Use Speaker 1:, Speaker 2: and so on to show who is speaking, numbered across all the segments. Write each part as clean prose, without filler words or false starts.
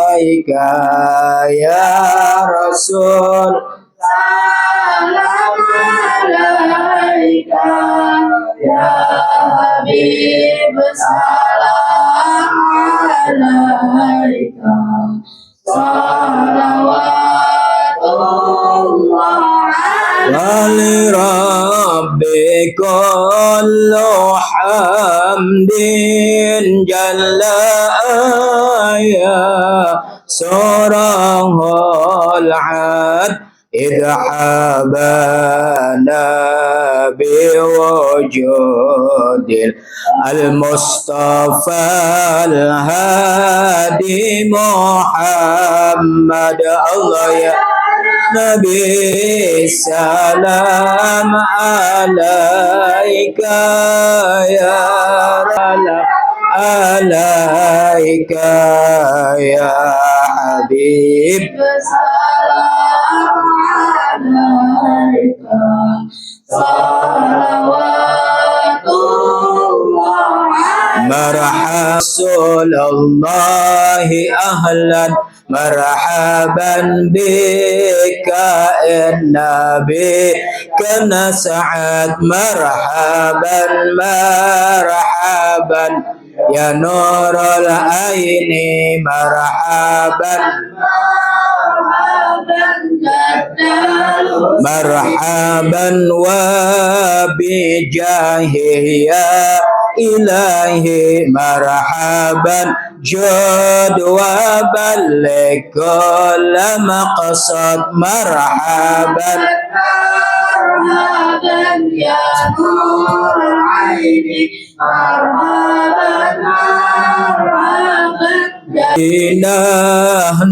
Speaker 1: alaika ya Rasul, salam alaika ya Habib, salam alaika, salawatullah wali rabbi kullu hamdin jalla ya surahul ad idhabana biwujudil al-mustafa al-hadi Muhammad. Allah ya Nabi, salam alaika ya Rasul, alaika ya Habib, salam alaika, salawatullah marhaba Rasulullahi ahlan marhaban bika nabi kana sa'ad marhaban marhaban ya nurul aini marhaban marhaban wa bijahi ya ilahi marhaban jud wa balligh kulla maqsad marhaban marhaban ya nur aini marhaban marhaban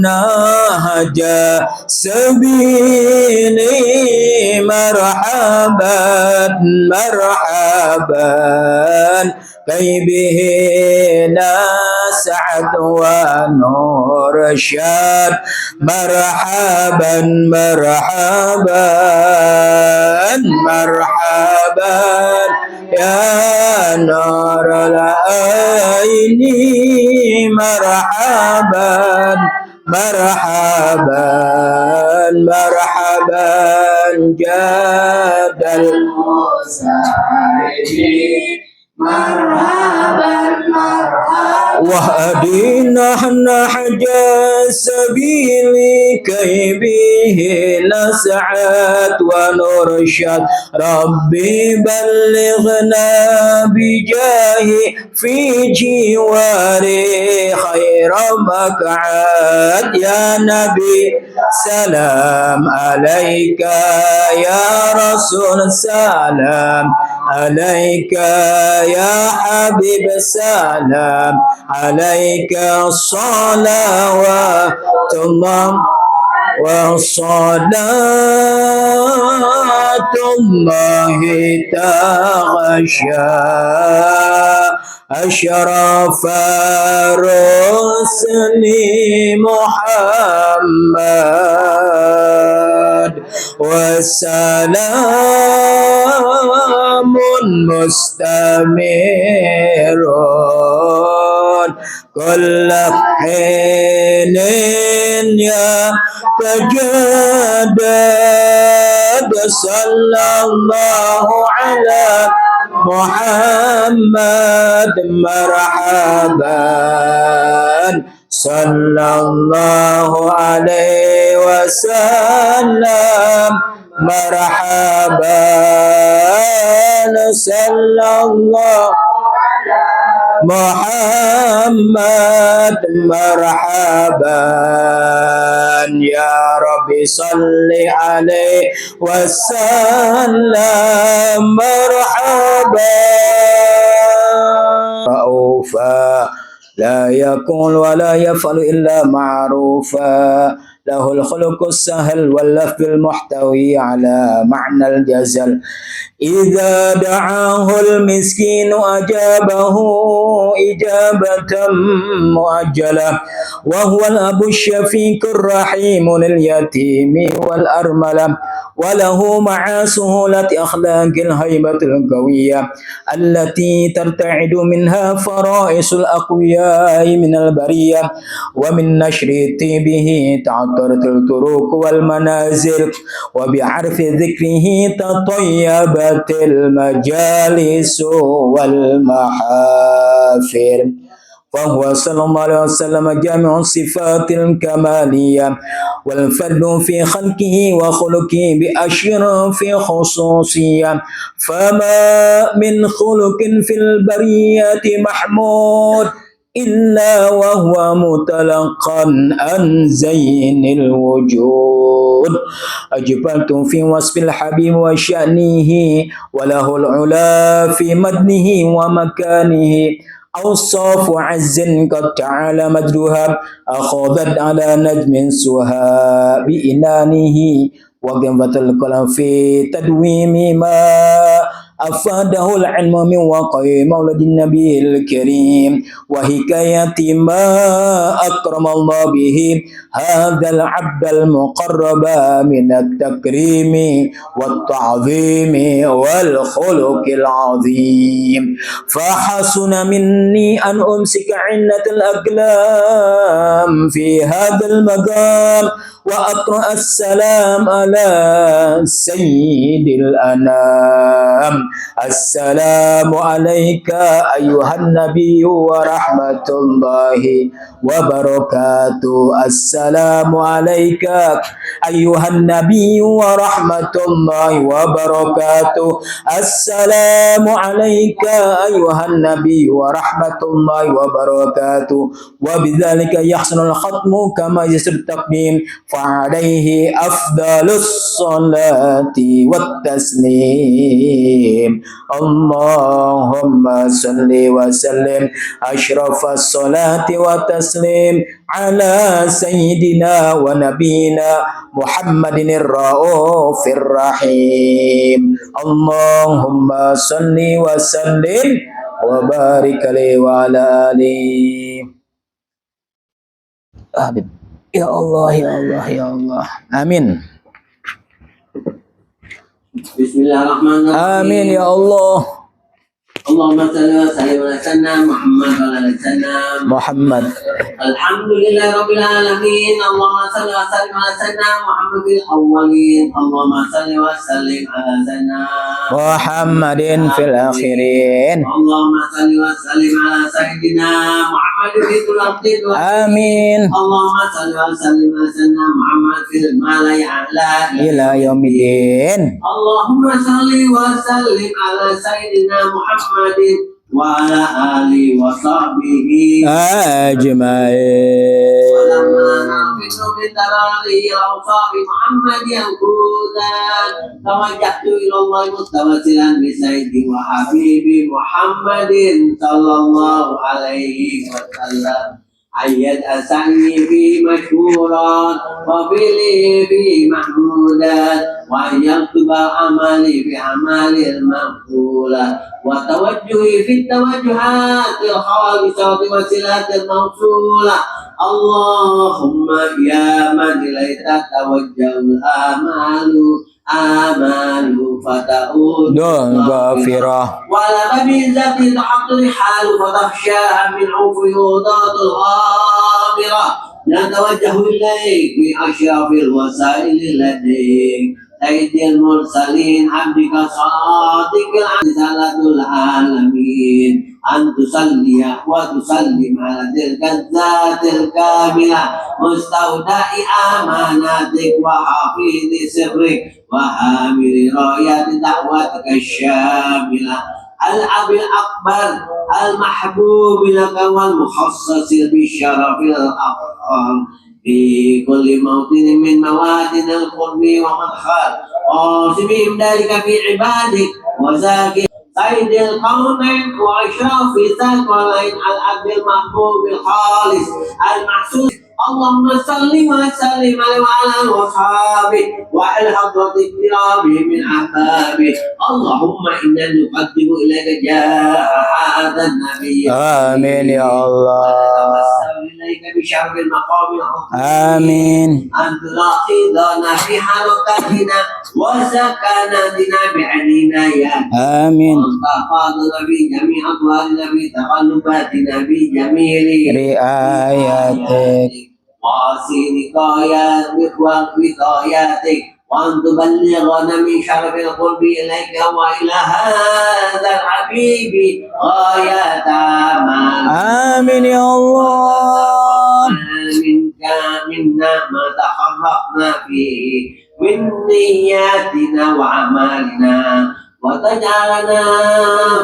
Speaker 1: nahja sabili marhaban marhaban kaybihi nas'ad wa nur syad marhaban marhaban marhaban ya nur al-aini marhaban marhaban marhaban jadal musaidi marhaban marhaban wahdina nahja sabili kaybihi nas'ad wa nursyad rabbi ballighna bijahi fi jiwari khaira maq'ad ya nabi salam alaika ya rasul salam alaika ya habib salam alaika salawatullah wa salatullahi taghasha ashrafar rusli Muhammad wassalamun mustamirun kulla hinin ya tajaddad sallallahu ala Muhammad marhaban sallallahu alaihi wasallam marhaban sallallahu Muhammad marhaban ya Rabbi salli alaihi wasallam marhaban raufa la yakul wa la yaf'alu illa ma'rufa له الخلق السهل واللفظ المحتوي على معنى الجزل إذا دعاه المسكين أجابه إجابة مؤجلة وهو الأب الشفيق الرحيم لليتيم والأرملة وله مع سهولة أخلاق الهيبة القوية التي ترتعد منها فرائس الأقوياء من البرية ومن نشر طيبه تعطرت الطرق والمنازل وبعرف ذكره تطيبت المجالس والمحافل فهو صلى الله عليه وسلم جامع الصفات الكمالية والفرد في خلقه وخلقه بأشرف خصوصية فما من خلق في البرية محمود إلا وهو متلقا عن زين الوجود أجبلت في وصف الحبيب وشأنه وله العلا في مدنه ومكانه أوصاف عز قد تعالى مجدها أخذت على نجم سها بإنانه وقفت القلم في تدويم ما أفاده العلم من وقع مولد النبي الكريم وحكاية ما أكرم الله به هذا العبد المقرب من التكريم والتعظيم والخلق العظيم فحسن مني أن أمسك عنة الأقلام في هذا المقام وأقرأ السلام على سيد الأنام السلام عليك أيها النبي ورحمة الله وبركاته السلام عليك أيها النبي ورحمة الله وبركاته السلام عليك أيها النبي ورحمة الله وبركاته وبذلك يحسن الختم كما يسر التقديم فعليه أفضل الصلاة والتسليم اللهم صل وسلم أشرف الصلاة والتسليم على سيدنا ونبينا محمد الرؤوف الرحيم اللهم صل وسلم وبارك عليه وعلى آله آمين يا الله يا الله يا الله آمين
Speaker 2: Bismillahirrahmanirrahim.
Speaker 1: آمين يا الله
Speaker 2: Allahumma salli wa sallim ala sayyidina Muhammad wa ala ali sayyidina
Speaker 1: محمد
Speaker 2: Alhamdulillahi rabbil alamin. Allahumma salli wa sallim ala sayyidina Muhammad fil awwalin. Allahumma salli wa sallim ala sayyidina
Speaker 1: محمد في الآخرين
Speaker 2: Allahumma salli wa sallim ala sayyidina Muhammad fil ardi wa
Speaker 1: آمين
Speaker 2: Allahumma salli wa sallim ala sayyidina Muhammad fil malai a'la
Speaker 1: إلى يوم الدين
Speaker 2: Allahumma salli wa sallim ala sayyidina Muhammadin wa ala alihi wa sahbihi
Speaker 1: أجمعين
Speaker 2: ولما نرفض بتراضي أوصاف محمد ينقودا توجهت إلى الله متوسلا بسيدي وحبيبي محمد صلى الله عليه وسلم أيد أسعني في مشهورا وفي في محمودا وأن يكتب عملي بأعمال المقبولة وتوجهي في التوجهات الخالصة وصلات الموصولة اللهم يا من إليك توجه الآمال آمال فتعود
Speaker 1: غافرة
Speaker 2: ولا بميزة تحط الحال فتخشاها من عفيوضات الغامرة نتوجه إليك بأشرف الوسائل لديك سيد المرسلين عبدك صادق رسالة العالمين أن تصلي وتسلم على تلك الذات الكاملة مستودع أماناتك وحفيظ سرك وحامل رايات دعوتك الشاملة الأب الأكبر المحبوب لك والمخصص بالشرف الأفضل في كل موطن من موادن القرب ومدخل قاسمهم ذلك في عبادك وزاكي سيد القومين وأشراف ثقلين الأب المحبوب الخالص المحسوس اللهم صل وسلم عليه وعلى أصحابه وعلى حضرة اقترابه من أحبابه. اللهم إنا نقدم إليك جاه هذا النبي.
Speaker 1: آمين يا الله.
Speaker 2: إليك بشرف المقام.
Speaker 1: آمين.
Speaker 2: أن تلاقينا في حركاتنا وسكناتنا بعناياتك.
Speaker 1: آمين.
Speaker 2: وتحفظنا في جميع أطوارنا في تقلباتنا في جميل
Speaker 1: رعايتك.
Speaker 2: وأحسن وقاياتك، وأن تبلغنا من شرف القرب إليك وإلى هذا الحبيب غاية ما.
Speaker 1: آمين يا الله.
Speaker 2: منك منا ما تحرقنا فيه من نياتنا وأعمالنا، وتجعلنا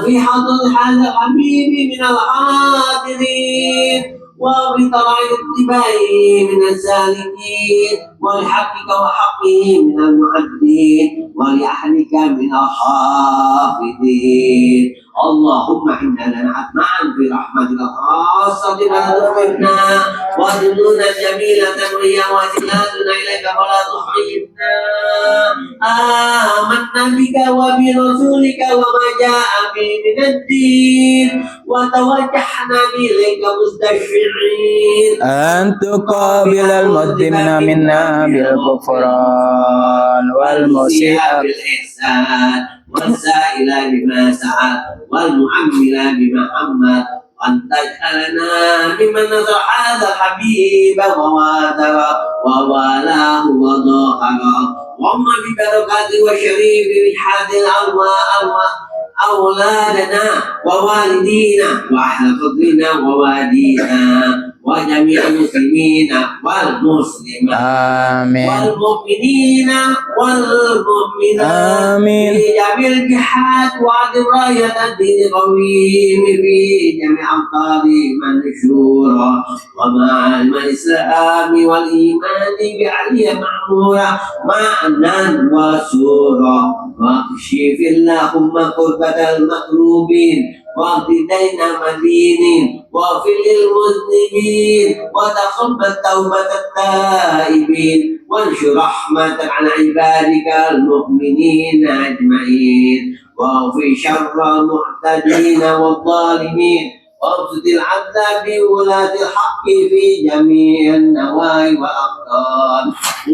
Speaker 2: في حضر هذا الحبيب من الحاضرين، وبطلع اتباعه من السالكين، ولحقك وحقه من المعدين، ولأهلك من الحافظين. اللهم إنا ننعت معا في رحمتك الخاصة لا تحرمنا، وذنونا جميلة وهي وسيلتنا إليك فلا تحرمنا. آمنا بك وبرسولك وما جاء به من الدين، وتوجهنا إليك مستشفعين
Speaker 1: أن تقابل المذنبين منا بالغفران والمسيء
Speaker 2: بالإحسان، والسائل بما سعى، والمعمل بما عمل، وأن تجعلنا ممن نصر هذا الحبيب وواتر ووالاه وظاهر. اللهم ببركاته وشريف من هذه أولادنا ووالدينا وأهل فضلنا ووالدينا وجميع المسلمين والمسلمات.
Speaker 1: آمين.
Speaker 2: والمؤمنين والمؤمنات.
Speaker 1: آمين.
Speaker 2: في جميع الجهات وعد راية الدين القويم في جميع أمطار منشورة، ومعالم الإسلام والإيمان بعليا معمورة معنى وسورة. واكشف اللهم قربة المكروبين، واغفر دين مدينين، واغفر للمذنبين، وتقبل توبة التائبين، وانشر رحمتك على عبادك المؤمنين أجمعين، واغفر شر المعتدين والظالمين، وابسط العذاب بولاة الحق في جميع النواحي والأقطار،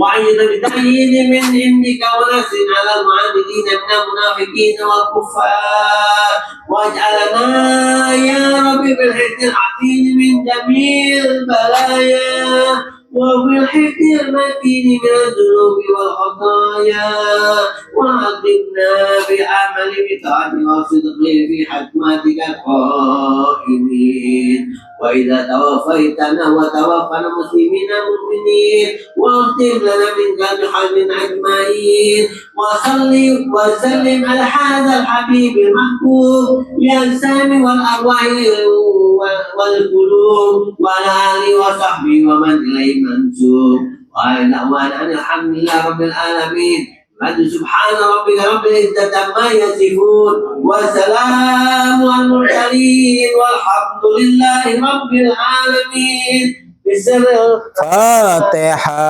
Speaker 2: وعيد بتأييد من عندك ونصر على المعاندين من المنافقين والكفار، واجعلنا يا رب بالحفظ الحكيم من جميع البلايا، وبالحفظ المتين من الذنوب والخطايا، وعذبنا بعمل بطاعة وصدق في حكمتك القائمين. وإذا توفيتنا وتوفنا مسلمين مؤمنين، واختم لنا منك بحمد أجمعين. وصلي وسلم على هذا الحبيب المحبوب للأجسام والأرواح والقلوب، وعلى آله وصحبه ومن إليه منسوب. وعلى دعوانا أن الحمد لله رب العالمين. سبحان ربك رب العزة عما يصفون، وسلام على المرسلين، والحمد لله رب العالمين. بسم
Speaker 1: فاتحة.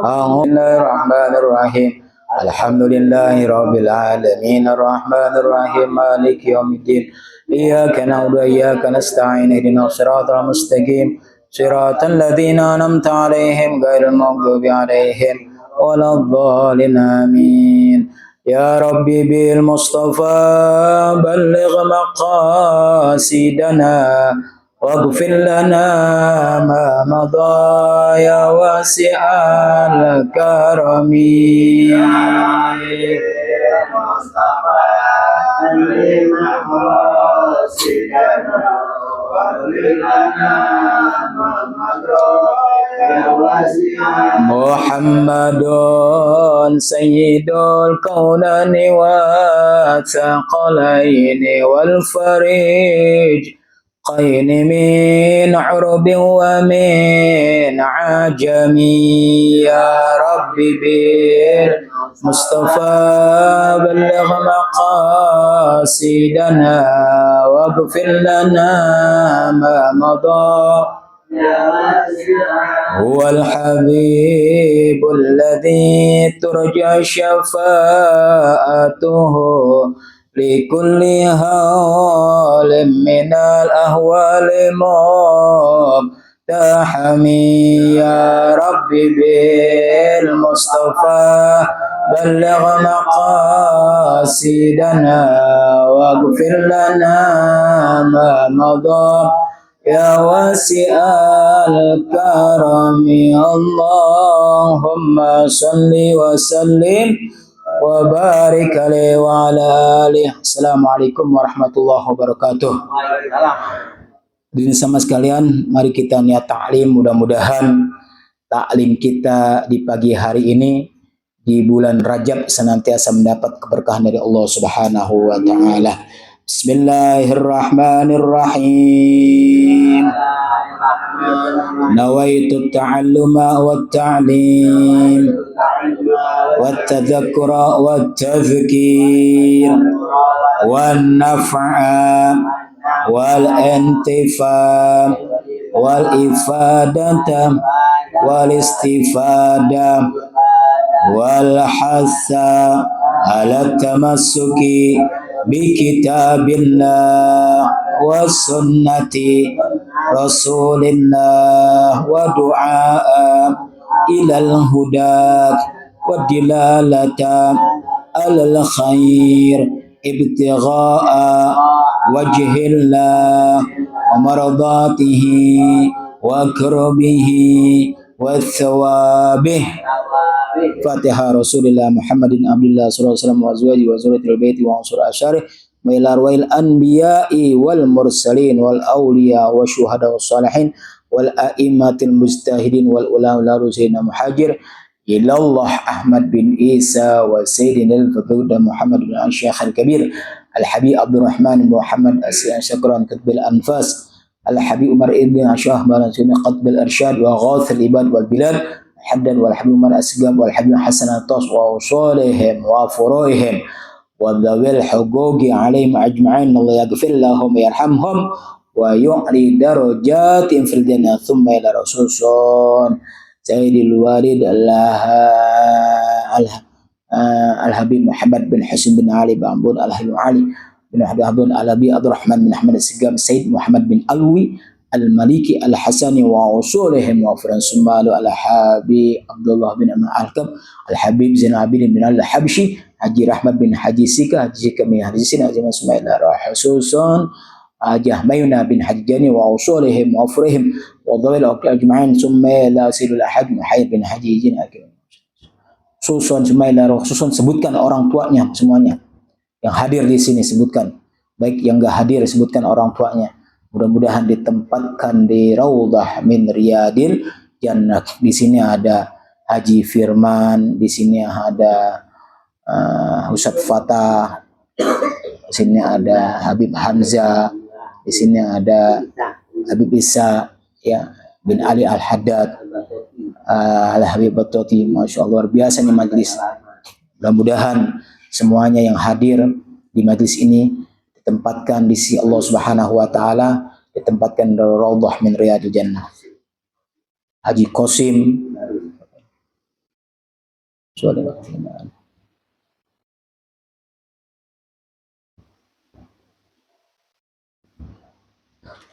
Speaker 1: أعوذ بالله الرحمن الرحيم. الحمد لله رب العالمين الرحمن الرحيم مالك يوم الدين. إياك نعبد وإياك نستعين اهدنا الصراط المستقيم صراط الذين أنعمت عليهم غير المغضوب عليهم ولا الضالين. آمين. يا ربي بالمصطفى بلغ مقاصدنا، واغفر لنا ما مضى يا واسع الكرم. محمد سيد الكونين والثقلين والفريج قين من عرب ومن عجم. يا ربي بالمصطفى بلغ مقاصدنا، واغفر لنا ما مضى هو الحبيب الذي ترجى شفاعته لكل هول من الأهوال مقتحمي يا ربي بالمصطفى بلغ مقاصدنا واغفر لنا ما مضى يا واسع الكرم اللهم صل وسلم وبارك عليه وعلى آله. Assalamualaikum warahmatullahi wabarakatuh. Hadirin sama sekalian, mari kita niat taklim. Mudah-mudahan taklim kita di pagi hari ini di bulan Rajab senantiasa mendapat keberkahan dari Allah Subhanahu wa taala. Bismillahirrahmanirrahim. Nawaitu ta'alluma wa ta'lim wa tadhakkura wa tadhkir wa naf'a wal intifa wal ifadata wal istifada wal hasa ala tamassuki bi kitabillah wa sunnati rasulillah wa du'a ilal huda wa dilalata alal khair ibtigha'a wajhillah wa maradatihi wa kurbihi wa thawabih. Fatihah Rasulullah Muhammadin Abdullah sallallahu alaihi wasallam wa azwaji wa zurriyyatil baiti wa unsur asyari wa ila arwahil anbiya'i wal mursalin wal awliya wa syuhada was salihin wal a'immatil mujtahidin wal ulama wal rusulina muhajir ilallah Ahmad bin Isa wa Sayyidina al-Fadl Muhammad bin Syekh al-Kabir Al-Habib Abdurrahman bin Muhammad Asyan Syakran Qutbil Anfas Al-Habib Umar ibn Syah Balansun Qutbil Irsyad wa Ghath al-Ibad wal Bilad Haddan wal Habib Umar Asgab wal Habib Hasan al-Tas wa usulihim wa furuihim wa dhawil huquqi alaihim ajma'in Allah yaghfir lahum yarhamhum wa yu'li darajatin fil jannah thumma ila rasulun Sayyidil Walid Al-Habib Muhammad bin Husain bin Ali bin Abdul Al-Habib Ali bin Abdul Al-Habib Abdurrahman bin Ahmad Al-Sigab Sayyid Muhammad bin Alwi Al-Maliki Al-Hasani wa usulihim wa Fransumalu Al-Habib Abdullah bin Al-Alkam Al-Habib Zainal Abidin bin Al-Habshi Haji Rahmat bin Haji Sika Haji Sika bin Haji Sina Haji Masmail Al-Hususun Haji Mayuna bin Haji Jani wa usulihim wa ufrihim wa dhawil ajma'in summa la silul ahad Muhayyid bin Haji Jin Susun Sumaila Susun sebutkan orang tuanya semuanya yang hadir di sini, sebutkan, baik yang enggak hadir sebutkan orang tuanya. Mudah-mudahan ditempatkan di Raudhah min Riyadil Jannah. Di sini ada Haji Firman, di sini ada Ustadz Fatah, di sini ada Habib Hamzah, di sini ada Habib Isa ya bin Ali Al-Haddad, Al-Habib Batoti. Masya Allah, luar biasa nih majlis. Mudah-mudahan semuanya yang hadir di majlis ini ditempatkan di sisi Allah Subhanahu wa taala, ditempatkan di Raudhah min Riyadil Jannah. Haji Qasim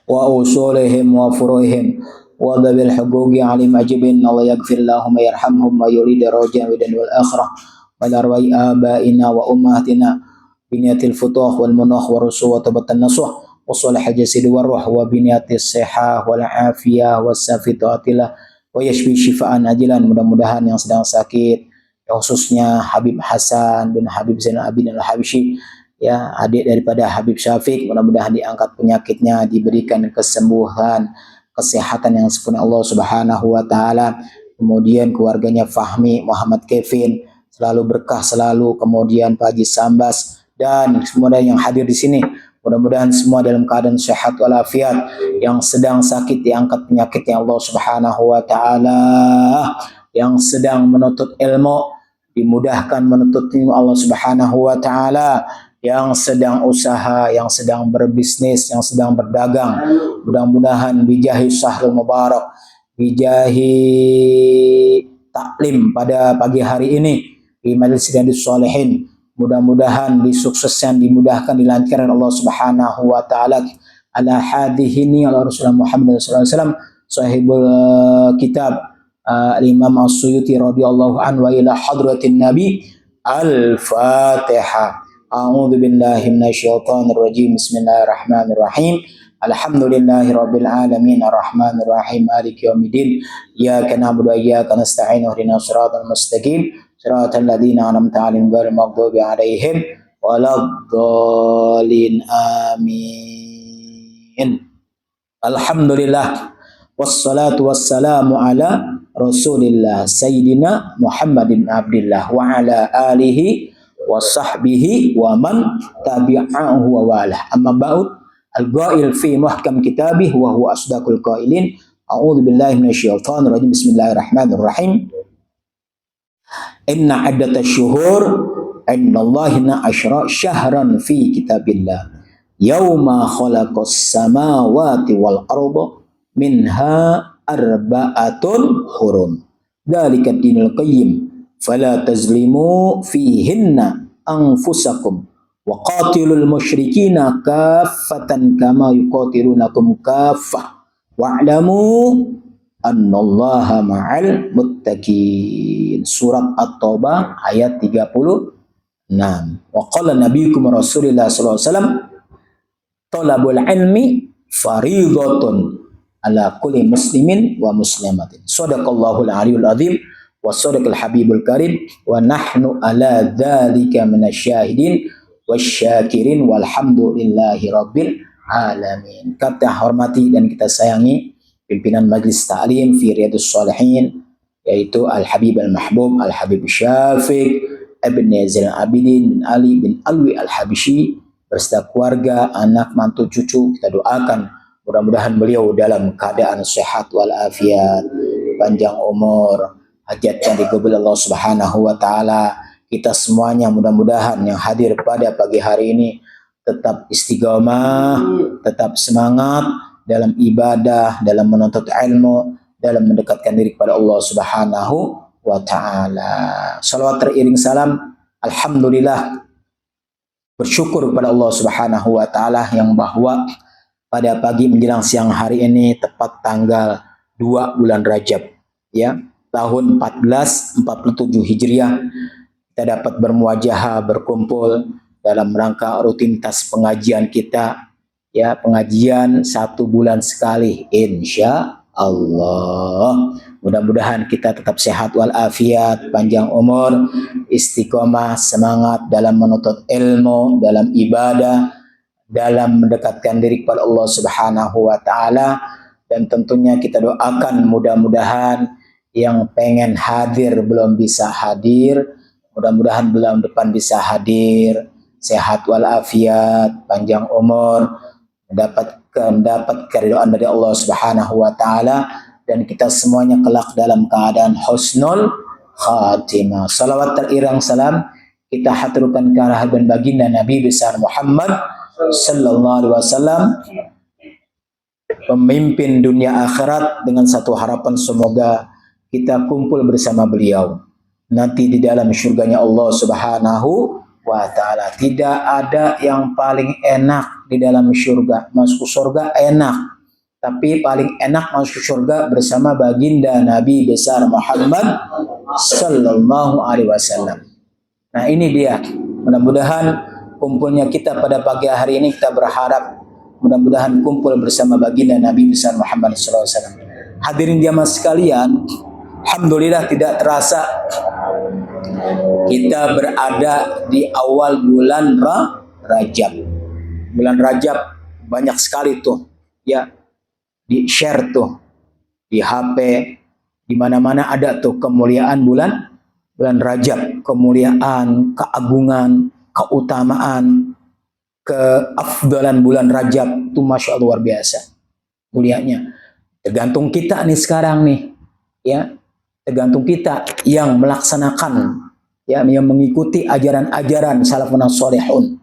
Speaker 1: wa usulihim wa furuihim wa dhabil huquqi alim ajibin Allah yaghfir lahum wa yarhamhum wa yurid darajatan wal akhirah wa darwai abaina wa ummahatina biniyatil futuh wal munah wa rusu wa tabatan nasuh wa salih jasad wa ruh wa biniyatis sihah wal afiyah was safitatillah wa yashfi shifaan ajilan. Mudah-mudahan yang sedang sakit, khususnya Habib Hasan bin Habib Zainal Abidin Al-Habsyi ya, adik daripada Habib Syafiq, mudah-mudahan diangkat penyakitnya, diberikan kesembuhan, kesehatan yang sempurna Allah Subhanahu wa taala. Kemudian keluarganya Fahmi, Muhammad Kevin selalu berkah selalu, kemudian Pak Haji Sambas dan semua yang hadir di sini, mudah-mudahan semua dalam keadaan sehat walafiat. Yang sedang sakit diangkat penyakitnya Allah Subhanahu wa taala, yang sedang menuntut ilmu dimudahkan menuntut ilmu Allah Subhanahu wa taala, yang sedang usaha, yang sedang berbisnis, yang sedang berdagang. Mudah-mudahan bijahi syahrul mubarak, bijahi taklim pada pagi hari ini di Majelis Riyadhus Shalihin, mudah-mudahan disukseskan, dimudahkan, dilancarkan Allah Subhanahu wa taala ala hadhihi ala Rasulullah Muhammad sallallahu alaihi wasallam sahibul kitab Al-Imam As-Suyuti radhiyallahu anhu wa ila hadratin Nabi. Al-Fatihah. A'udzu billahi minasyaitonir rajim. Bismillahirrahmanirrahim. Alhamdulillahi rabbil alamin arrahmanir rahim maliki yaumiddin. Iyyaka na'budu wa iyyaka nasta'in ihdinas siratal mustaqim siratal ladzina an'amta 'alaihim ghairil maghdubi 'alaihim waladdallin. Amin. Alhamdulillah wassalatu wassalamu ala Rasulillah Sayyidina Muhammad bin Abdillah wa ala alihi wa sahbihi wa man tabi'ahu wa walah. Amma ba'd. Al-Ghail fi muhkam kitabih wa huwa asdaqul qailin. A'udzu billahi minasyaitonir rajim. Bismillahirrahmanirrahim. Inna 'iddatash syuhur 'indallahi 'ashra syahran fi kitabillah. Yauma khalaqas samawati wal arda minha arba'atun hurum. Dzalika dinul qayyim. Fala tazlimu fihinna anfusakum wa qatilul musyrikina kaffatan kama yuqatilunakum kaffah wa'lamu annallaha ma'al muttaqin. Surat At-Taubah ayat 36. Wa qala nabiyukum Rasulullah sallallahu alaihi wasallam talabul ilmi faridatun ala kulli muslimin wa muslimatin. Shadaqallahul aliyul azim wa shadaqal habibul karim wa nahnu ala dzalika minasyahidin wasyakirin walhamdulillahi rabbil alamin. Kita hormati dan kita sayangi pimpinan Majelis Ta'lim fi Riyadhus Shalihin, yaitu Al-Habib Al-Mahbub Al-Habib Syafiq Ibn Zainal Abidin bin Ali bin Alwi Al-Habsyi beserta keluarga, anak, mantu, cucu. Kita doakan mudah-mudahan beliau dalam keadaan sehat walafiat, panjang umur, hajatnya dikabul Allah Subhanahu wa taala. Kita semuanya mudah-mudahan yang hadir pada pagi hari ini tetap istiqamah, tetap semangat dalam ibadah, dalam menuntut ilmu, dalam mendekatkan diri kepada Allah Subhanahu wa taala. Salawat teriring salam, alhamdulillah, bersyukur kepada Allah Subhanahu wa taala yang bahwa pada pagi menjelang siang hari ini tepat tanggal 2 bulan Rajab ya, tahun 1447 Hijriah, kita dapat bermuajahah, berkumpul dalam rangka rutinitas pengajian kita ya, pengajian 1 bulan sekali insya Allah. Mudah-mudahan kita tetap sehat walafiat, panjang umur, istiqomah, semangat dalam menuntut ilmu, dalam ibadah, dalam mendekatkan diri kepada Allah Subhanahu wa taala. Dan tentunya kita doakan mudah-mudahan yang pengen hadir belum bisa hadir, mudah-mudahan bulan depan bisa hadir, sehat walafiat, panjang umur, dapat keridhaan dari Allah Subhanahu wa taala, dan kita semuanya kelak dalam keadaan husnul khatimah. Salawat teriring salam kita haturkan ke arah dan baginda Nabi besar Muhammad sallallahu alaihi wasallam, pemimpin dunia akhirat, dengan satu harapan semoga kita kumpul bersama beliau nanti di dalam syurganya Allah Subhanahu wa taala. Tidak ada yang paling enak di dalam syurga. Masuk surga enak, tapi paling enak masuk surga bersama baginda Nabi besar Muhammad sallallahu alaihi wasallam. Nah, ini dia. Mudah-mudahan kumpulnya kita pada pagi hari ini, kita berharap mudah-mudahan kumpul bersama baginda Nabi besar Muhammad sallallahu alaihi wasallam. Hadirin jamaah sekalian, alhamdulillah tidak terasa kita berada di awal bulan Rajab. Bulan Rajab banyak sekali tuh ya, di share tuh di HP, di mana-mana ada tuh kemuliaan bulan Rajab, kemuliaan, keagungan, keutamaan, keafdalan bulan Rajab itu masya Allah luar biasa mulianya. Tergantung kita nih sekarang nih ya, tergantung kita yang melaksanakan ya, yang mengikuti ajaran-ajaran salafun salihun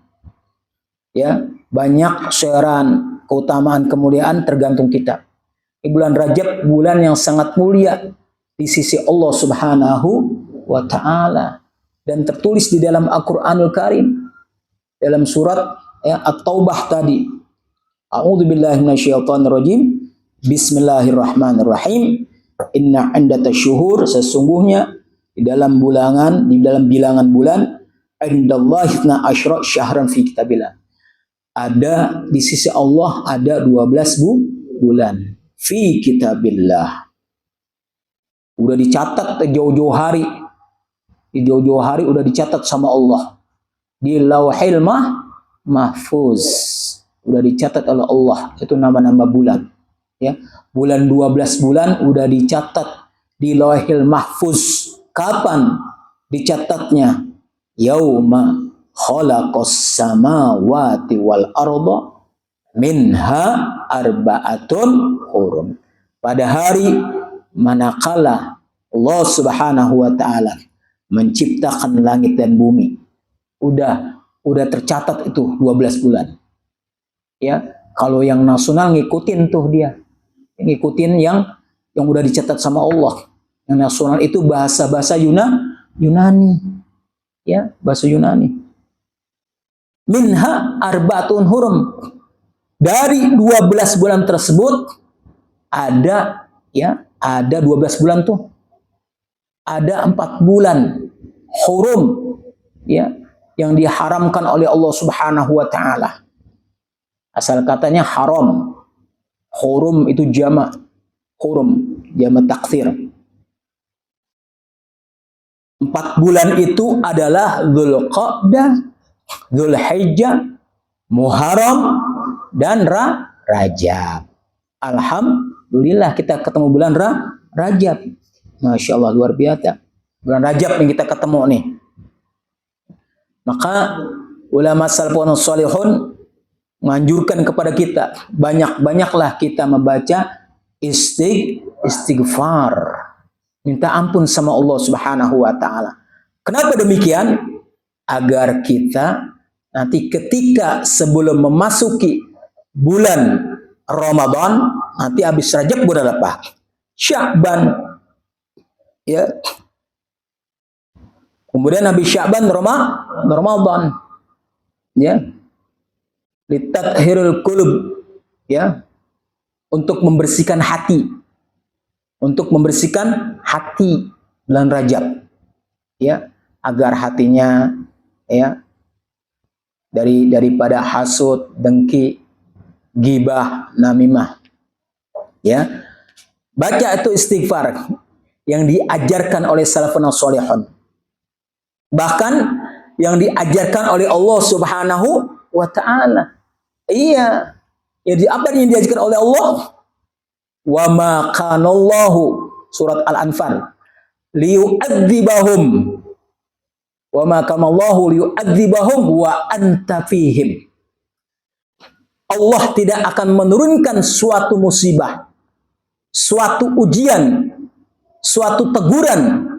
Speaker 1: Ya, banyak syairan, keutamaan, kemuliaan tergantung kita. Di bulan Rajab, bulan yang sangat mulia di sisi Allah Subhanahu wa taala, dan tertulis di dalam Al-Qur'anul Karim dalam surat At-Taubah tadi. A'udzubillahi minasyaitonirrajim. Bismillahirrahmanirrahim. Inna 'indata syuhur, sesungguhnya di dalam bilangan bulan, indallahi 12 syahran fi kitabillah. Ada di sisi Allah ada 12 bulan fi kitabillah. Udah dicatat jauh-jauh hari. Di jauh-jauh hari udah dicatat sama Allah. Di Lauhil Mahfuz. Udah dicatat oleh Allah. Itu nama-nama bulan. Ya. Bulan 12 bulan udah dicatat di Lauhil Mahfuz. Kapan dicatatnya? Yauma khalaqas samawati wal arda minha arba'atun hurum. Pada hari manakala Allah Subhanahu wa taala menciptakan langit dan bumi. Udah tercatat itu 12 bulan. Ya, kalau yang nasional ngikutin tuh dia. Ngikutin yang udah dicatat sama Allah. Yang nasional itu bahasa Yunani. Ya, bahasa Yunani. Minha arba'atun hurum. Dari 12 bulan tersebut ada 12 bulan tuh. Ada 4 bulan hurum, ya, yang diharamkan oleh Allah Subhanahu wa taala. Asal katanya haram. Hurum itu jamak. Hurum, jamak taksir. 4 bulan itu adalah Dzulqa'dah, Dzulhijjah, Muharram, dan Rajab. Alhamdulillah kita ketemu bulan Rajab. Masya Allah, luar biasa. Bulan Rajab yang kita ketemu nih. Maka ulama salafun salihun menganjurkan kepada kita, banyak-banyaklah kita membaca istighfar. Minta ampun sama Allah Subhanahu wa taala. Kenapa demikian? Agar kita nanti ketika sebelum memasuki bulan Ramadan, nanti habis Rajab bulan apa? Sya'ban. Ya. Kemudian habis Sya'ban Ramadan. Ya. Litathhirul qulub. Ya. Untuk membersihkan hati. Untuk membersihkan hati bulan Rajab. Ya, agar hatinya ya daripada hasud, dengki, ghibah, namimah. Ya. Baca itu istighfar yang diajarkan oleh salafun shalihun. Bahkan yang diajarkan oleh Allah Subhanahu wa taala. Iya. Jadi apa yang diajarkan oleh Allah? Wa ma kanallahu, surat Al-Anfal, liyu'adzibahum wa ma kanallahu liyu'adzibahum wa anta fihim. Allah tidak akan menurunkan suatu musibah, suatu ujian, suatu teguran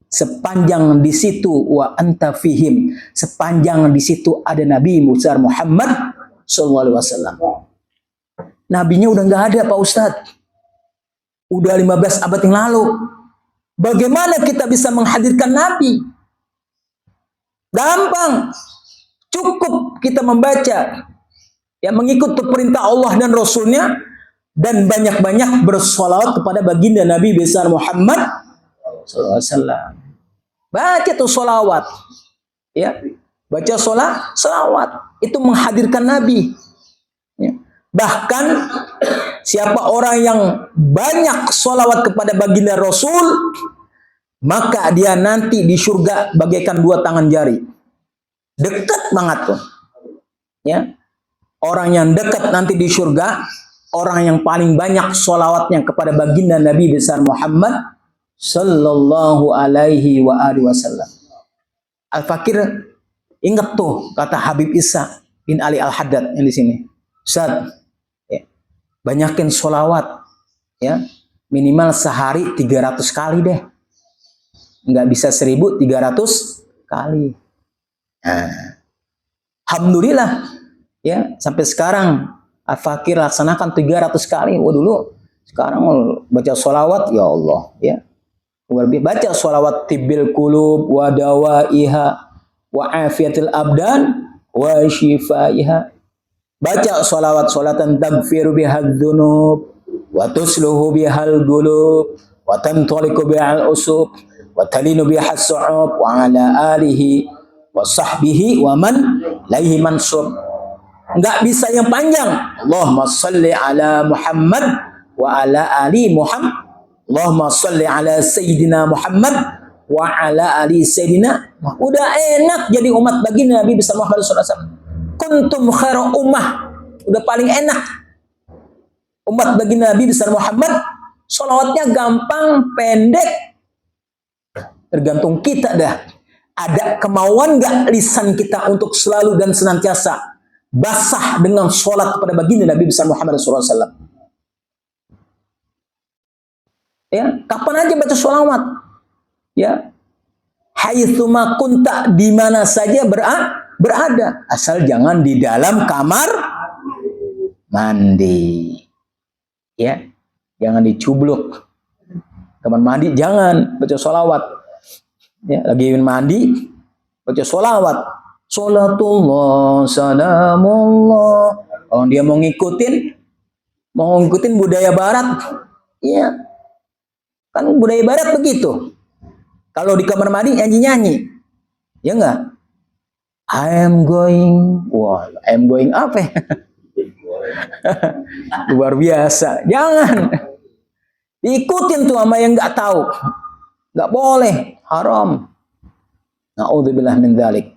Speaker 1: sepanjang di situ wa anta fihim, sepanjang di situ ada Nabi Muhammad sallallahu alaihi wasallam. Nabinya udah nggak ada, Pak Ustadz. Udah 15 abad yang lalu. Bagaimana kita bisa menghadirkan Nabi? Gampang. Cukup kita membaca. Ya, mengikut perintah Allah dan Rasulnya. Dan banyak-banyak bersolawat kepada baginda Nabi besar Muhammad SAW. Baca tuh solawat. Ya, baca solawat. Itu menghadirkan Nabi. Ya. Bahkan siapa orang yang banyak sholawat kepada baginda Rasul, maka dia nanti di surga bagaikan 2 tangan jari. Dekat banget tuh. Ya. Orang yang dekat nanti di surga, orang yang paling banyak sholawatnya kepada baginda Nabi besar Muhammad sallallahu alaihi wa alihi wasallam. Al-Fakir ingat tuh kata Habib Isa bin Ali Al-Haddad yang di sini. Ustaz, banyakin sholawat, ya, minimal sehari 300 kali deh, nggak bisa 1300 kali. Nah, alhamdulillah Ya, sampai sekarang Al-Fakir laksanakan 300 kali. Oh dulu, sekarang baca sholawat ya Allah, ya. Baca sholawat tibbil qulub wa dawaiha wa afiatil abdan wa shifaiha. Baca sholatan tagfiru bihal dzunub wa tusluhu bihal qulub wa tantaliqu bihal usub wa talinu bihas su'ub wa ala alihi wa sahbihi wa man laihi mansub. Enggak bisa yang panjang. Allahumma shalli ala Muhammad wa ala ali Muhammad. Allahumma shalli ala Sayyidina Muhammad wa ala ali Sayyidina. Udah enak jadi umat baginda Nabi besar Muhammad sallallahu alaihi wasallam. Kuntum khairu ummah. Udah paling enak. Umat baginda Nabi besar Muhammad, sholawatnya gampang, pendek. Tergantung kita dah. Ada kemauan gak lisan kita untuk selalu dan senantiasa basah dengan sholat kepada baginda Nabi besar Muhammad sallallahu alaihi wasallam. Ya, kapan aja baca sholawat. Ya. Haitsuma kunta, di mana saja berada, asal jangan di dalam kamar mandi. Ya. Jangan dicubluk. Kamar mandi jangan baca sholawat. Ya, lagi mandi baca sholawat. Sholatullah salamullah. Kalau dia mau ngikutin budaya barat, ya kan budaya barat begitu. Kalau di kamar mandi nyanyi, ya enggak? I'm going apa ya? Luar biasa. Jangan diikutin tuh sama yang nggak tahu, nggak boleh, haram. Na'udzubillah min dzalik.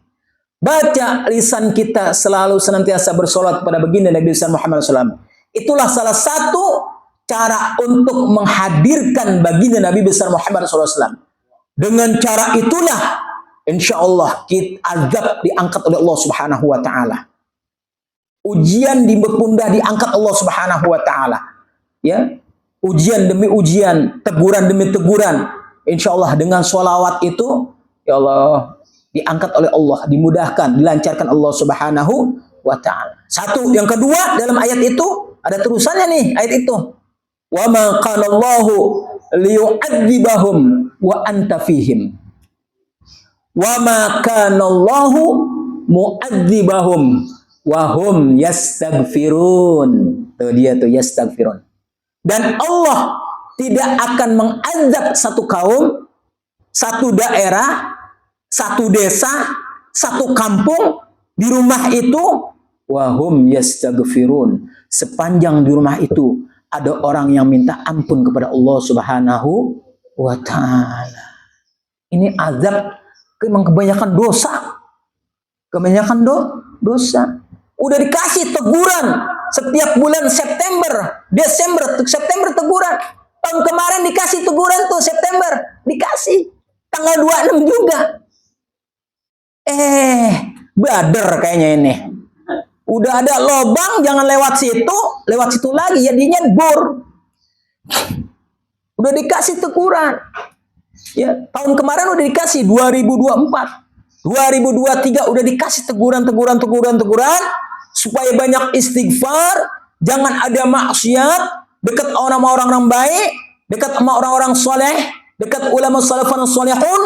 Speaker 1: Baca lisan kita selalu senantiasa bersolat kepada baginda Nabi Muhammad SAW. Itulah salah satu cara untuk menghadirkan baginda Nabi besar Muhammad SAW. Dengan cara itulah, insya Allah azab diangkat oleh Allah Subhanahu Wa Taala. Ujian di pundah diangkat Allah Subhanahu Wa Taala. Ya, ujian demi ujian, teguran demi teguran. Insya Allah dengan sholawat itu, ya Allah, diangkat oleh Allah, dimudahkan, dilancarkan Allah Subhanahu wa Ta'ala. Satu, yang kedua dalam ayat itu ada terusannya nih, ayat itu. Wa ma qala Allahu liyu'adzibahum wa anta fihim. Wa ma kana Allahu mu'adzibahum wa hum yastaghfirun. Tuh dia tuh yastaghfirun. Dan Allah tidak akan mengazab satu kaum, satu daerah, satu desa, satu kampung, di rumah itu wahum yastaghfirun, sepanjang di rumah itu ada orang yang minta ampun kepada Allah Subhanahu wa Ta'ala. Ini azab memang kebanyakan dosa. Kebanyakan dosa. Udah dikasih teguran setiap bulan September, Desember, September teguran. Tahun kemarin dikasih teguran tuh September, dikasih. Tanggal 26 juga. Bader kayaknya ini. Udah ada lobang, jangan lewat situ lagi, jadinya bor. Udah dikasih teguran. Ya, tahun kemarin udah dikasih 2024. 2023 udah dikasih teguran supaya banyak istighfar, jangan ada maksiat, dekat orang-orang baik, dekat sama orang-orang soleh, dekat ulama salafun solehun.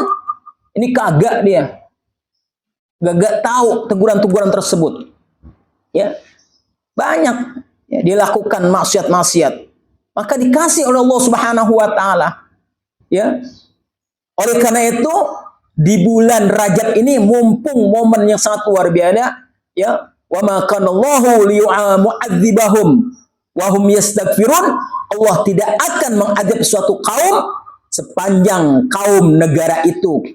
Speaker 1: Ini kagak dia. Gak tahu teguran-teguran tersebut. Ya. Banyak ya, dilakukan maksiat-maksiat. Maka dikasih oleh Allah Subhanahu wa Ta'ala. Ya. Oleh karena itu di bulan Rajab ini mumpung momen yang sangat luar biasa, ya. Wa ma kana Allahu liyu'adzibahum wa hum yastaghfirun. Allah tidak akan mengadab suatu kaum sepanjang kaum negara itu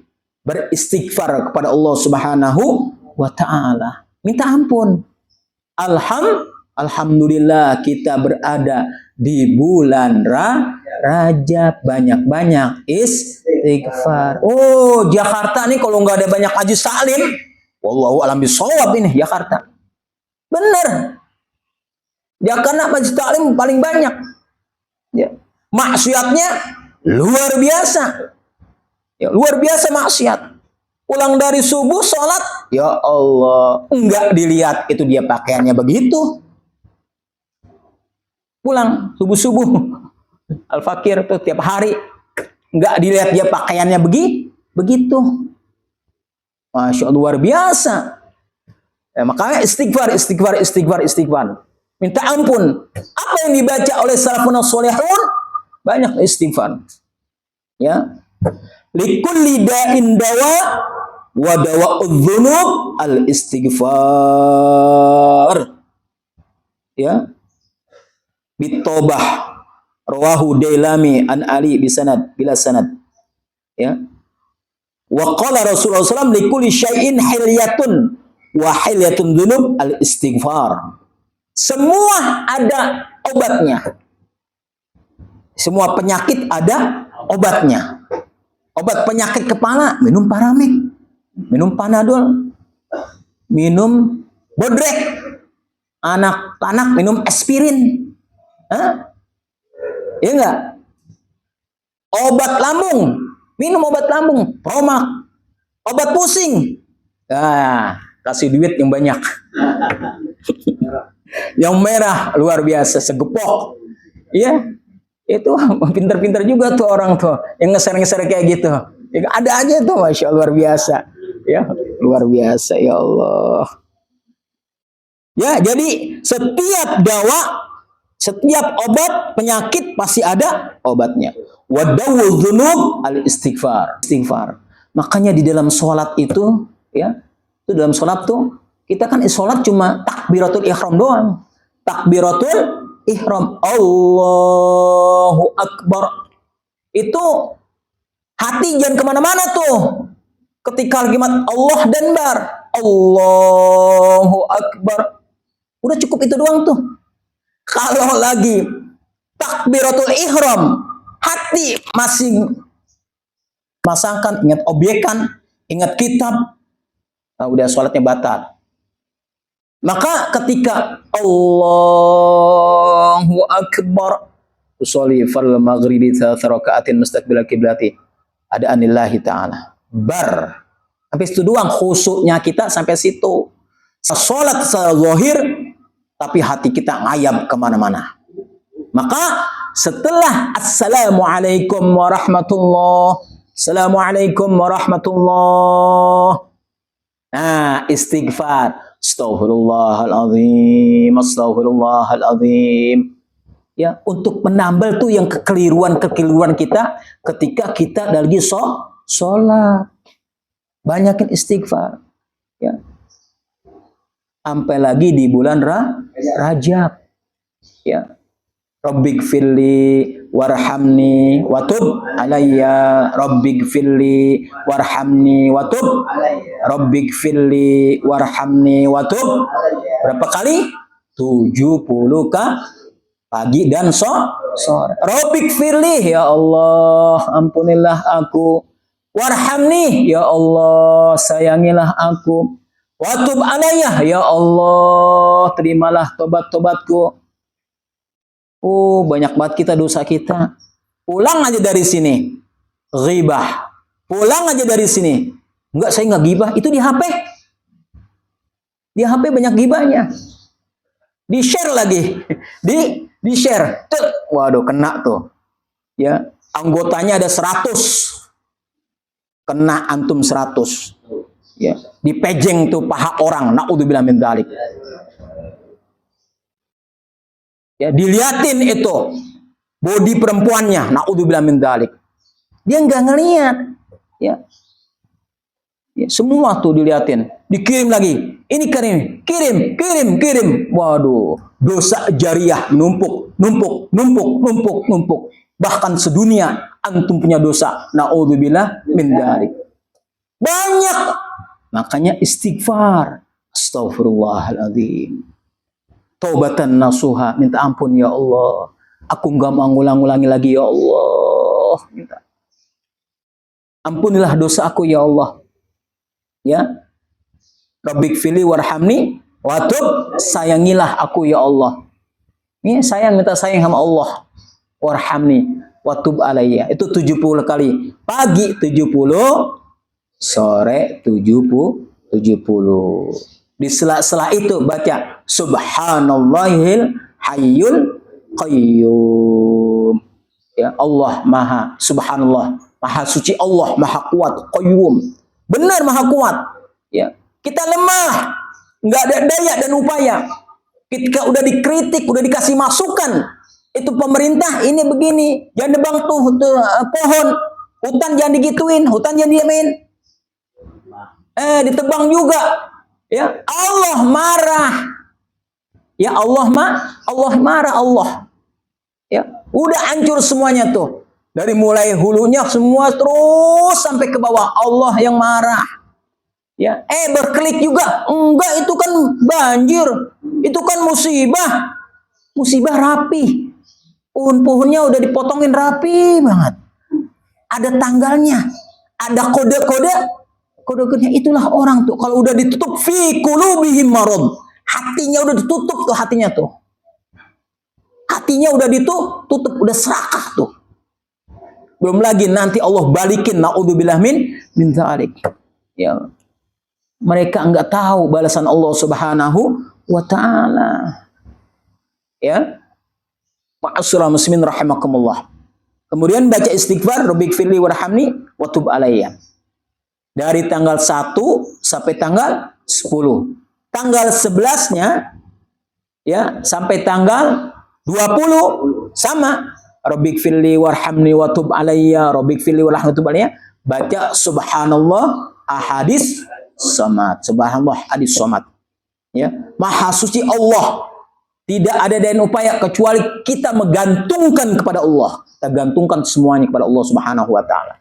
Speaker 1: beristighfar kepada Allah Subhanahu wa Ta'ala. Minta ampun. Alhamdulillah kita berada di bulan Rajab, banyak-banyak istighfar. Oh, Jakarta nih kalau nggak ada banyak majlis taklim, wallahu a'lam bishawab ini Jakarta. Bener. Jakarta majlis taklim paling banyak. Ya. Maksiatnya luar biasa. Ya, luar biasa maksiat. Pulang dari subuh sholat, ya Allah, enggak dilihat itu dia pakaiannya begitu. Pulang subuh-subuh, Al-Fakir tuh tiap hari, enggak dilihat dia pakaiannya begitu. Masya Allah, luar biasa. Ya, makanya istighfar. Minta ampun. Apa yang dibaca oleh salafun sholihun? Banyak istighfar. Ya. Likulli da'in dawa wa dawa'udz dzunub al-istighfar. Ya. Bitobah rawahu Dailami an Ali bisanad bila sanad. Ya. Wa qala Rasulullah SAW likulli syai'in hilyatun wa hilyatun dzunub al-istighfar. Semua ada obatnya. Semua penyakit ada obatnya. Obat penyakit kepala, minum Paramik, minum Panadol, minum Bodrek. Anak-anak minum aspirin. Hah? Iya enggak? Obat lambung, minum obat lambung, Promak. Obat pusing. Nah, kasih duit yang banyak. Yang merah luar biasa, segepok. Iya. Itu pintar-pintar juga tuh orang tuh yang ngeser-ngeser kayak gitu. Ya, ada aja tuh, Masya Allah, luar biasa. Ya, luar biasa, ya Allah. Ya, jadi setiap dawa, setiap obat penyakit pasti ada obatnya. Wadawul dzunub al-istighfar. Istighfar. Makanya di dalam sholat itu, ya, itu dalam sholat tuh kita kan sholat cuma takbiratul ihram doang. Takbiratul ihram, Allahu Akbar. Itu hati jangan kemana-mana tuh. Ketika lagi Allah dan bar, Allahu Akbar. Udah cukup itu doang tuh. Kalau lagi takbiratul ihram, hati masih masangkan, ingat obyekan, ingat kitab, nah, udah sholatnya batal. Maka ketika Allahu Akbar usolli fal maghribi thalatha raka'atin mustaqbil qiblati ada anillahi ta'ala bar. Habis itu doang khusyuknya kita sampai situ. Salat zahir tapi hati kita ngayab kemana-mana. Maka setelah assalamualaikum warahmatullah, nah istighfar, Astaghfirullahaladzim. Ya, untuk menambal tuh yang kekeliruan kita ketika kita lagi sholat. Banyakin istighfar. Ya. Sampai lagi di bulan Rajab. Ya. Rabbighfirli warhamni watub alayya, Rabbighfirli warhamni watub, Rabbighfirli warhamni watub. Berapa kali? 70 pagi dan sore. Rabbighfirli, ya Allah ampunilah aku. Warhamni, ya Allah sayangilah aku. Watub alayya, ya Allah terimalah tobat-tobatku. Oh, banyak banget kita dosa kita. Pulang aja dari sini, ghibah. Pulang aja dari sini. Enggak, saya nggak ghibah. Itu di HP. Di HP banyak ghibahnya. Di share lagi. Di share. Waduh, kena tuh. Ya, anggotanya ada 100. Kena antum 100. Ya, dipejeng tuh paha orang. Naudzubillah min dzalik. Ya, diliatin itu body perempuannya, naudzubillah min dzalik. Dia nggak ngelihat, ya. Ya, semua tuh diliatin, dikirim lagi. Ini kirim. Waduh, dosa jariah numpuk. Bahkan sedunia antum punya dosa, naudzubillah min dzalik. Banyak. Makanya istighfar. Astaghfirullahaladzim. Taubatan nasuha, minta ampun ya Allah. Aku nggak mau ngulang-ulangi lagi ya Allah. Minta. Ampunilah dosa aku ya Allah. Ya. Rabbighfirli warhamni watub, sayangilah aku ya Allah. Ini sayang, minta sayang sama Allah. Warhamni watub alayya. Itu 70 kali. Pagi 70, sore 70. Di sela-sela itu baca subhanallahil hayyul qayyum. Ya, Allah maha subhanallah, maha suci Allah, maha kuat, qayyum. Benar maha kuat. Ya, kita lemah, nggak ada daya dan upaya. Ketika udah dikritik, udah dikasih masukan, itu pemerintah ini begini, jangan nebang tuh pohon, hutan jangan digituin, hutan jangan diamin. Ditebang juga. Ya, Allah marah. Ya Allah marah Allah. Ya, udah hancur semuanya tuh. Dari mulai hulunya semua terus sampai ke bawah, Allah yang marah. Ya, berkelik juga. Enggak, itu kan banjir. Itu kan musibah. Musibah rapi. Pohon-pohonnya udah dipotongin rapi banget. Ada tanggalnya. Ada kode-kodenya. Itulah orang tuh. Kalau udah ditutup fi qulubihim marad. Hatinya udah ditutup tuh hatinya tuh. Hatinya udah ditutup, udah serakah tuh. Belum lagi nanti Allah balikin naudzubillah min dzalik. Ya. Mereka enggak tahu balasan Allah Subhanahu wa taala. Ya. Ma'asyiral muslimin rahimakumullah. Kemudian baca istighfar, Rabbighfirli warhamni wa tub alayya. Dari tanggal 1 sampai tanggal 10. Tanggal 11-nya ya sampai tanggal 20 sama. Rabbighfirli warhamni wa tub alayya, Rabbighfirli warhamni wa tub alayya. Baca subhanallah ahadis samad. Subhanallah hadis samad. Ya, maha suci Allah. Tidak ada daya upaya kecuali kita menggantungkan kepada Allah. Kita gantungkan semuanya kepada Allah Subhanahu wa taala.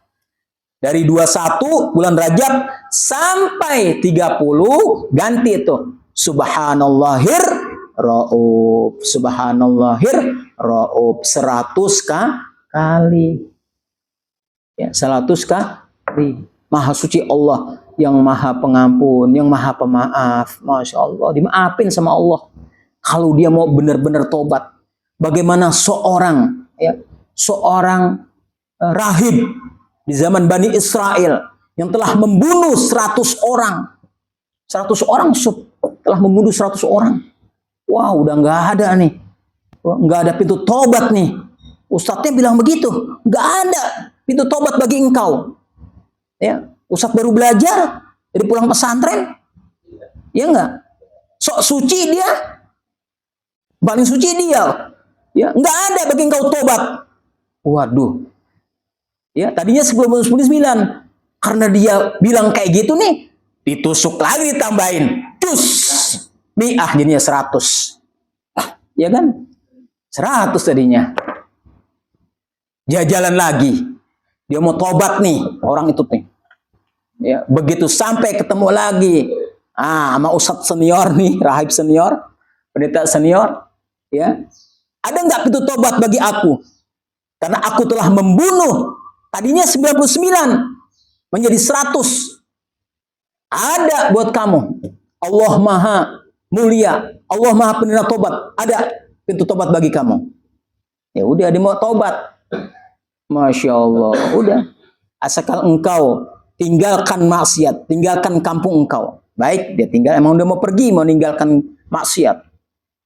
Speaker 1: Dari 21 bulan Rajab sampai 30 ganti itu. Subhanallahir Rauf. Subhanallahir Rauf. 100 kali. Ya, 100 kali. Maha suci Allah yang maha pengampun, yang maha pemaaf. Masya Allah, dimaafin sama Allah. Kalau dia mau benar-benar tobat. Bagaimana seorang rahib di zaman Bani Israel yang telah membunuh 100 orang. 100 orang telah membunuh 100 orang. Wah, udah nggak ada nih. Nggak ada pintu tobat nih. Ustadznya bilang begitu. Nggak ada pintu tobat bagi engkau. Ya, Ustadz baru belajar dari pulang pesantren. Ya enggak? Sok suci dia. Paling suci dia. Ya, nggak ada bagi engkau tobat. Waduh. Ya, tadinya 99. Karena dia bilang kayak gitu nih, ditusuk lagi ditambahin. Cus. Mi'ah jadinya 100. Ya kan? 100 tadinya. Dia jalan lagi. Dia mau tobat nih, orang itu nih. Ya, begitu sampai ketemu lagi. Sama ustadz senior nih, rahib senior, pendeta senior, ya. Ada nggak pintu tobat bagi aku? Karena aku telah membunuh tadinya 99 menjadi 100. Ada buat kamu. Allah maha mulia. Allah maha penerima tobat. Ada pintu tobat bagi kamu. Ya udah, dia mau tobat. Masya Allah. Udah. Asalkan engkau tinggalkan maksiat. Tinggalkan kampung engkau. Baik, dia tinggal. Emang udah mau pergi. Mau meninggalkan maksiat.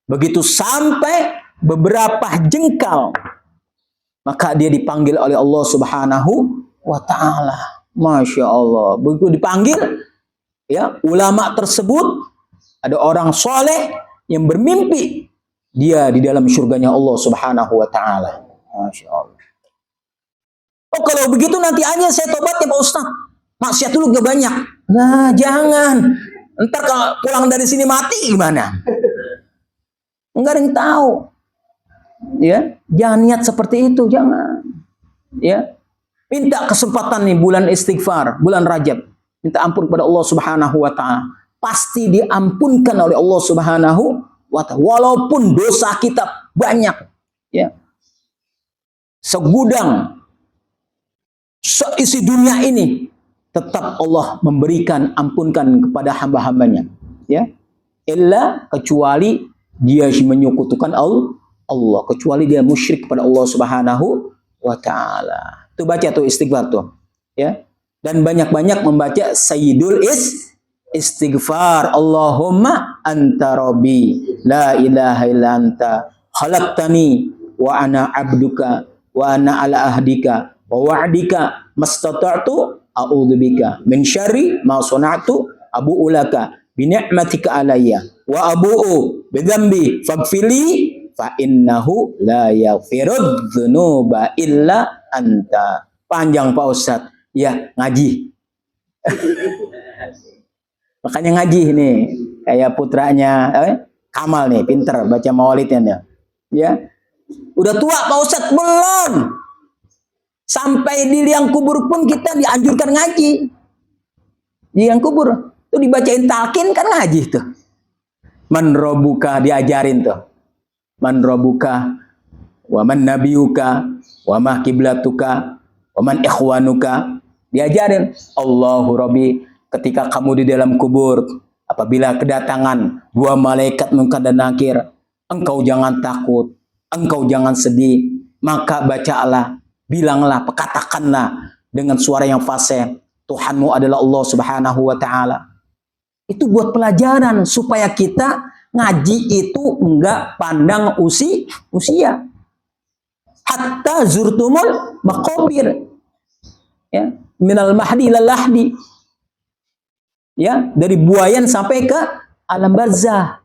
Speaker 1: Begitu sampai beberapa jengkal. Maka dia dipanggil oleh Allah Subhanahu wa ta'ala. Masya Allah. Begitu dipanggil, ya, ulama tersebut, ada orang soleh yang bermimpi dia di dalam surganya Allah Subhanahu wa ta'ala. Masya Allah. Oh, kalau begitu nanti aja saya tobat ya Pak Ustaz. Maksiat dulu gak banyak. Nah, jangan. Ntar kalau pulang dari sini mati gimana? Enggak ada yang tahu. Ya, jangan niat seperti itu, jangan. Ya. Minta kesempatan nih bulan istighfar, bulan Rajab. Minta ampun kepada Allah Subhanahu wa taala. Pasti diampunkan oleh Allah Subhanahu wa taala walaupun dosa kita banyak, ya. Segudang seisi dunia ini tetap Allah memberikan ampunkan kepada hamba-hambanya, ya. Illa kecuali dia menyekutukan Allah, kecuali dia musyrik kepada Allah Subhanahu wa taala. Itu baca tuh istighfar tuh, ya. Dan banyak-banyak membaca Sayyidul Istighfar. Allahumma anta rabbi la ilaha illa anta khalaqtani wa ana abduka wa ana ala ahdika wa wa'dika mastata'tu a'udzubika min syarri ma sana'tu abu'u laka bi ni'matika alayya wa abu'u bi dzambi faghfirli fa innahu la yaghfirudz dzunuba illa anta. Panjang Pak Ustadz. Ya, ngaji. Makanya ngaji nih, kayak putranya Kamal nih, pinter baca maulidnya. Ya. Udah tua Pak Ustadz belum. Sampai di liang kubur pun kita dianjurkan ngaji. Di liang kubur tuh dibacain talqin kan ngaji tuh. Man rabbuka diajarin tuh. Man rabbuka wa man nabiyuka wa ma kiblatuka wa man ikhwanuka. Diajarin Allahu Rabbi ketika kamu di dalam kubur, apabila kedatangan dua malaikat Munkar dan Nakir, engkau jangan takut, engkau jangan sedih, maka bacalah, bilanglah, katakanlah dengan suara yang fasih, Tuhanmu adalah Allah Subhanahu wa taala. Itu buat pelajaran supaya kita ngaji itu enggak pandang usia. Hatta zurtumul maqabir. Ya, minal mahdi ilal lahdi. Ya, dari buayan sampai ke alam barzah.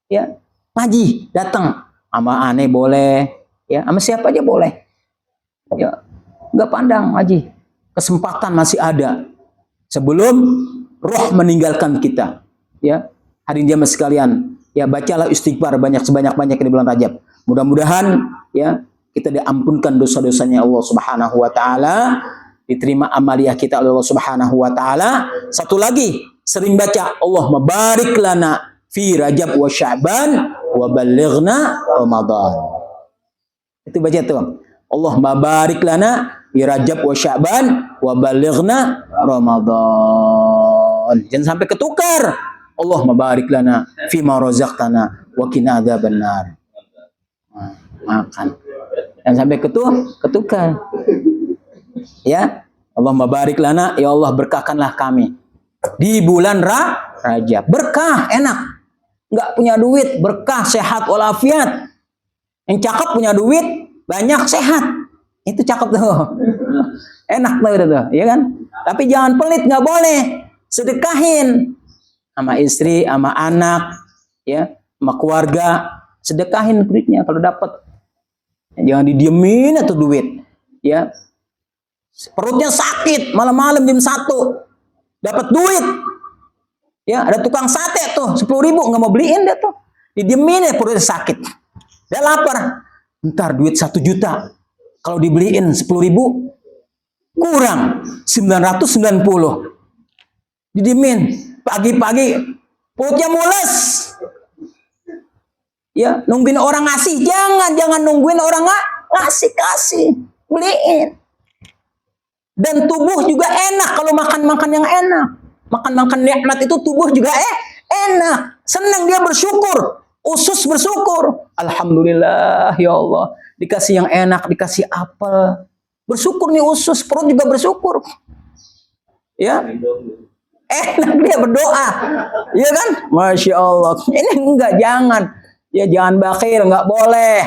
Speaker 1: Ya, ngaji datang sama aneh boleh, ya, sama siapa aja boleh. Ya, enggak pandang ngaji. Kesempatan masih ada sebelum roh meninggalkan kita. Ya, hadirin jamaah sekalian, ya bacalah istighfar sebanyak-banyaknya di bulan Rajab. Mudah-mudahan ya kita diampunkan dosa-dosanya Allah Subhanahu wa taala. Diterima amaliyah kita oleh Allah Subhanahu wa taala. Satu lagi, sering baca Allahumma barik lana fi Rajab wa Sya'ban wa ballighna Ramadan. Itu baca tuh. Allahumma barik lana fi Rajab wa Sya'ban wa ballighna Ramadan. Jangan sampai ketukar. Allahumma barik lana fi ma razaqtana wa qina adzabannar. Makan. Jangan sampai ketukar. Ya, Allahumma barik lana, ya Allah berkahkanlah kami di bulan Rajab. Berkah, enak. Enggak punya duit, berkah, sehat walafiat. Yang cakep punya duit, banyak sehat. Itu cakep tuh. Enak tuh, ya kan? Tapi jangan pelit, nggak boleh. Sedekahin sama istri, sama anak, ya, sama keluarga. Sedekahin duitnya kalau dapat. Jangan didiemin atau duit, ya. Perutnya sakit, malam-malam jam 1 dapat duit. Ya, ada tukang sate tuh 10.000 nggak mau beliin dia tuh. Didiemin ya perutnya sakit. Dia lapar. Ntar duit 1 juta. Kalau dibeliin 10.000 kurang 990. Didiemin pagi-pagi perutnya mules. Ya, nungguin orang ngasih, jangan nungguin orang kasih. Beliin. Dan tubuh juga enak kalau makan yang enak. Makan nikmat itu tubuh juga enak. Senang dia bersyukur. Usus bersyukur. Alhamdulillah ya Allah. Dikasih yang enak, dikasih apel. Bersyukur nih usus, perut juga bersyukur. Ya. Enak dia berdoa. Iya kan? Masya Allah. Ini enggak, jangan. Ya jangan bakhil, enggak boleh.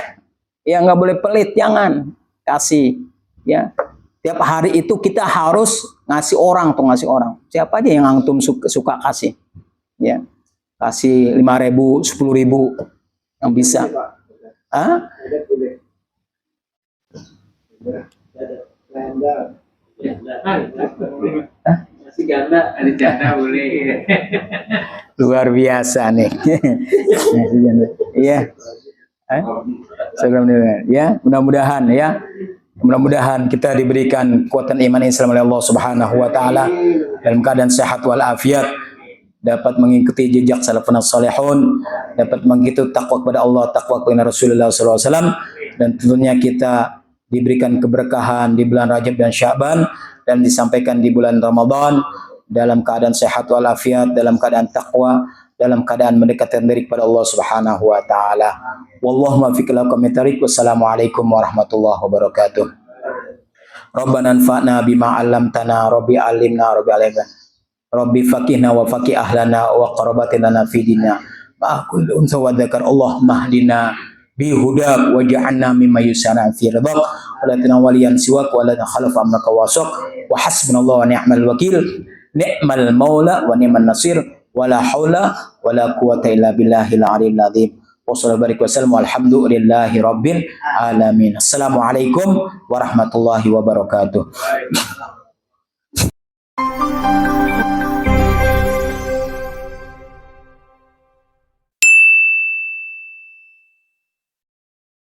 Speaker 1: Ya enggak boleh pelit, jangan. Kasih. Ya. Tiap hari itu kita harus ngasih orang. Siapa aja yang antum suka kasih. Ya. Kasih 5.000, 10.000 yang bisa. Hah?
Speaker 2: Masih ganda, ada janda boleh.
Speaker 1: Luar biasa nih. Iya. Ya, mudah-mudahan ya. Mudah-mudahan kita diberikan kekuatan iman Islam oleh Allah Subhanahu wa taala dalam keadaan sehat walafiat, dapat mengikuti jejak salafun salihun, dapat mengikuti takwa kepada Allah, takwa kepada Rasulullah sallallahu alaihi wasallam, dan tentunya kita diberikan keberkahan di bulan Rajab dan Sya'ban dan disampaikan di bulan Ramadan dalam keadaan sehat walafiat, dalam keadaan takwa, dalam keadaan mendekatkan diri kepada Allah Subhanahu wa taala. Wallahu muwaffiq ila aqwamit thariq. Wassalamualaikum warahmatullahi wabarakatuh. Rabbana anfa'na bima 'allamtana, Rabbi 'allimna, Rabbi faqihna wa faqih ahlana wa qarabatina fi dinina. Ma kullu unsa wa dzakar Allahumma hdina bi hudak waj'alna mimma yusana fi ridak wa la tanawaliyan siwak wa la khalaf amraka wasaq wa hasbunallahu wa ni'mal wakil ni'mal maula wa ni'man nasir wa la haula wa la quwwata illa billahil aliyil azim. Wassalamualaikum warahmatullahi walhamdulillahi rabbil alamin. Assalamualaikum warahmatullahi wabarakatuh.